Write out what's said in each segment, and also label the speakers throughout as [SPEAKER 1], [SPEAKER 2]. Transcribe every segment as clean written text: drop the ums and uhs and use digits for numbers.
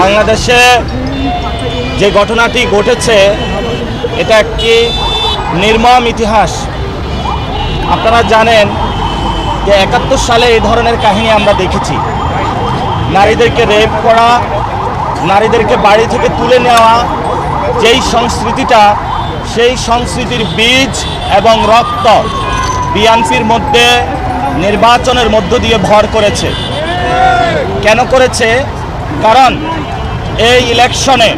[SPEAKER 1] বাংলাদেশে যে ঘটনাটি ঘটেছে এটা একটি নির্মম ইতিহাস। আপনারা জানেন যে ৭১ সালে এই ধরনের কাহিনী আমরা দেখেছি। নারীদেরকে রেপ করা, নারীদেরকে বাড়ি থেকে তুলে নেওয়া, যেই সংস্কৃতিটা, সেই সংস্কৃতির বীজ এবং রক্ত বিএনপির মধ্যে নির্বাচনের মধ্য দিয়ে ভর করেছে। কেন করেছে? কারণ এই ইলেকশনে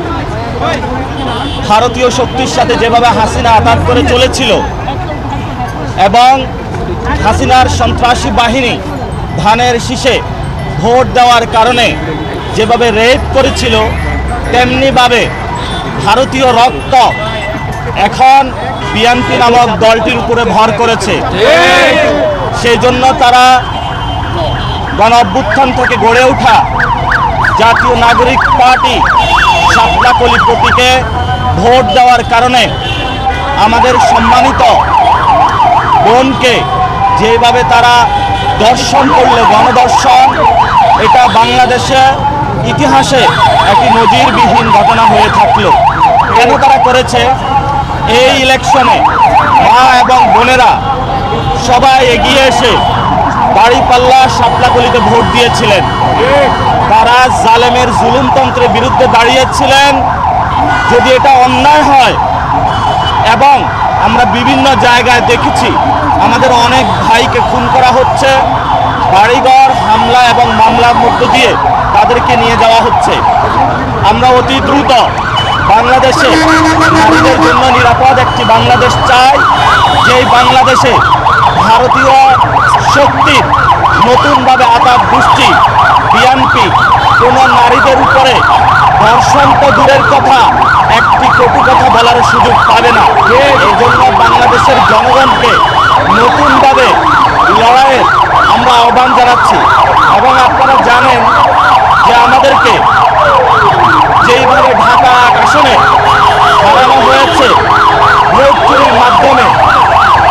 [SPEAKER 1] ভারতীয় শক্তির সাথে যেভাবে হাসিনা আঘাত করে চলেছিল এবং হাসিনার সন্ত্রাসী বাহিনী ধানের শীষে ভোট দেওয়ার কারণে যেভাবে রেপ করেছিল, তেমনিভাবে ভারতীয় রক্ত এখন বিএনপি নামক দলটির উপরে ভর করেছে। সেই জন্য তারা গণ অভ্যুত্থান থেকে গড়ে ওঠা জাতীয় নাগরিক পার্টি শাপলাকলি প্রতীকে ভোট দেওয়ার কারণে আমাদের সম্মানিত বোনকে যেভাবে তারা দর্শন করল, গণদর্শন, এটা বাংলাদেশে ইতিহাসে একটি নজিরবিহীন ঘটনা হয়ে থাকলো। কেন তারা করেছে? এই ইলেকশনে মা এবং বোনেরা সবাই এগিয়ে এসে দাঁড়িপাল্লা শাপলাকলিতে ভোট দিয়েছিলেন। তারা জালেমের জুলুমতন্ত্রের বিরুদ্ধে দাঁড়িয়েছিলেন। যদি এটা অন্যায় হয়, এবং আমরা বিভিন্ন জায়গায় দেখেছি আমাদের অনেক ভাইকে খুন করা হচ্ছে, বাড়িঘর হামলা এবং মামলার মধ্য দিয়ে তাদেরকে নিয়ে যাওয়া হচ্ছে। আমরা অতি দ্রুত বাংলাদেশে নারীদের জন্য নিরাপদ একটি বাংলাদেশ চাই, যেই বাংলাদেশে ভারতীয় শক্তির নতুনভাবে আঘাত গোষ্ঠী বিএনপি কোনো নারীদের উপরে ধর্ষণ তো দূরের কথা, একটি কটু কথা বলার সুযোগ পাবে না। এই জন্য বাংলাদেশের জনগণকে নতুনভাবে লড়াইয়ের আমরা আহ্বান জানাচ্ছি। এবং আপনারা জানেন যে আমাদেরকে যেইভাবে ঢাকা আসনে হারানো হয়েছে ভোট চুরির মাধ্যমে,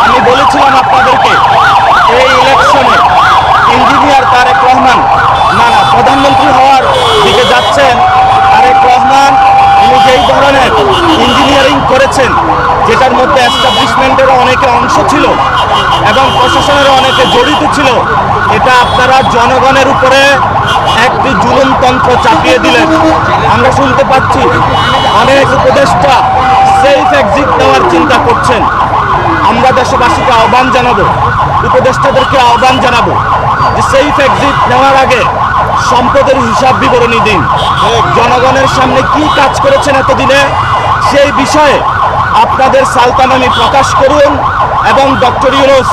[SPEAKER 1] আমি বলেছিলাম আপনাদেরকে এই ইলেকশনে ইঞ্জিনিয়ার তারেক রহমান প্রধানমন্ত্রী হওয়ার দিকে যাচ্ছেন। তারেক রহমান উনি যেই ধরনের ইঞ্জিনিয়ারিং করেছেন, যেটার মধ্যে এস্টাবলিশমেন্টেরও অনেকে অংশ ছিল এবং প্রশাসনেরও অনেকে জড়িত ছিল, এটা আপনারা জনগণের উপরে একটি জুলুমতন্ত্র চাপিয়ে দিলেন। আমরা শুনতে পাচ্ছি অনেক উপদেষ্টা সেফ এক্সিট নেওয়ার চিন্তা করছেন। আমরা দেশবাসীকে আহ্বান জানাবো, উপদেষ্টাদেরকে আহ্বান জানাবো যে সেফ এক্সিট নেওয়ার আগে সম্পদের হিসাব বিবরণী দিন। জনগণের সামনে কি কাজ করেছেন এতদিনে, সেই বিষয়ে আপনাদের সালতানামি প্রকাশ করুন। এবং ডক্টর ইউনূস,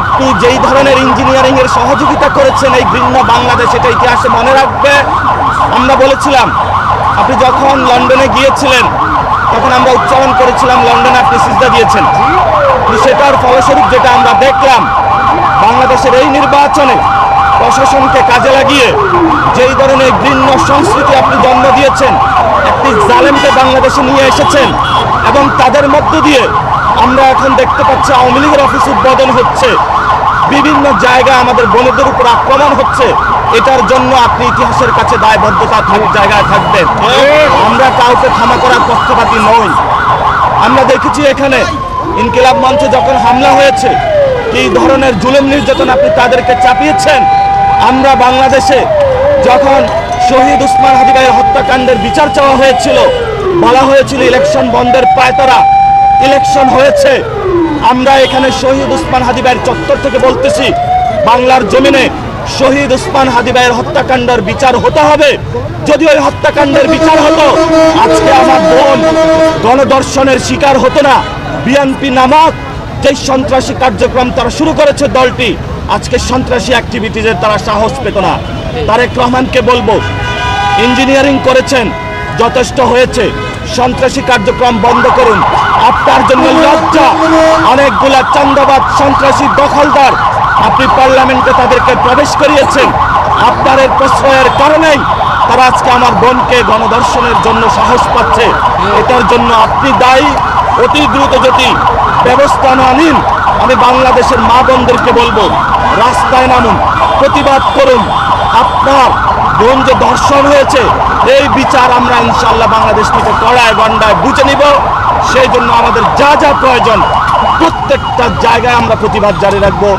[SPEAKER 1] আপনি যেই ধরনের ইঞ্জিনিয়ারিংয়ের সহযোগিতা করেছেন এই ভিন্ন বাংলাদেশ, এটা ইতিহাসে মনে রাখবে। আমরা বলেছিলাম, আপনি যখন লন্ডনে গিয়েছিলেন তখন আমরা উচ্চারণ করেছিলাম লন্ডনে আপনি সিজদা দিয়েছেন। সেটার ফলস্বরূপ যেটা আমরা দেখলাম, বাংলাদেশের এই নির্বাচনে প্রশাসনকে কাজে লাগিয়ে যেই ধরনের ভিন্ন সংস্কৃতি আপনি জন্ম দিয়েছেন, একটি জালেমকে বাংলাদেশে নিয়ে এসেছেন এবং তাদের মধ্য দিয়ে আমরা এখন দেখতে পাচ্ছি আওয়ামী লীগের অফিস উদ্বোধন হচ্ছে, বিভিন্ন জায়গায় আমাদের বোনেদের উপর আক্রমণ হচ্ছে। এটার জন্য আপনি ইতিহাসের কাছে দায়বদ্ধতা জায়গায় থাকবেন। আমরা কাউকে ক্ষমা করার পক্ষপাতী নই। আমরা দেখেছি এখানে ইনকিলাব মঞ্চে যখন হামলা হয়েছে, কি ধরনের জুলুম নির্যাতন আপনি তাদেরকে চাপিয়েছেন। আমরা বাংলাদেশে যখন শহীদ উসমান হাদি ভাইয়ের হত্যাকাণ্ডের বিচার চাওয়া হয়েছিল, বলা হয়েছিল ইলেকশন বন্ধের পায়তারা, ইলেকশন হয়েছে। আমরা এখানে শহীদ উসমান হাদি ভাইয়ের চত্বর থেকে বলতেছি, বাংলার জমিনে শহীদ উসমান হাদি ভাইয়ের হত্যাকাণ্ডের বিচার হতে হবে। যদি ওই হত্যাকাণ্ডের বিচার হতো, আজকে আমার বোন গণধর্ষণের শিকার হতো না। বিএনপি নামক যে সন্ত্রাসী কার্যক্রম তারা শুরু করেছে দলটি, আজকে সন্ত্রাসী অ্যাক্টিভিটিজের তারা সাহস পেত না। তারেক রহমানকে বলবো, ইঞ্জিনিয়ারিং করেছেন, যথেষ্ট হয়েছে, সন্ত্রাসী কার্যক্রম বন্ধ করুন। আপনার জন্য লজ্জা, অনেকগুলা চান্দাবাদ সন্ত্রাসী দখলদার আপনি পার্লামেন্টে তাদেরকে প্রবেশ করিয়েছেন। আপনার এই প্রশ্রয়ের কারণেই তারা আজকে আমার বোনকে গণধর্ষণের জন্য সাহস পাচ্ছে। এটার জন্য আপনি দায়ী। অতি দ্রুত যদি ব্যবস্থা না নিন, আমি বাংলাদেশের মা বোনদেরকে বলবো, রাস্তায় নামুন, প্রতিবাদ করুন। আপনার বোন যে ধর্ষণ হয়েছে, এই বিচার আমরা ইনশাআল্লাহ বাংলাদেশ থেকে কড়ায় গন্ডায় বুঝে নিব। সেই জন্য আমাদের যা যা প্রয়োজন প্রত্যেকটা জায়গায় আমরা প্রতিবাদ জারি রাখবো।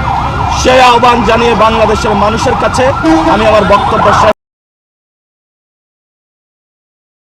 [SPEAKER 1] সেই আহ্বান জানিয়ে বাংলাদেশের মানুষের কাছে আমি আমার বক্তব্য শেষ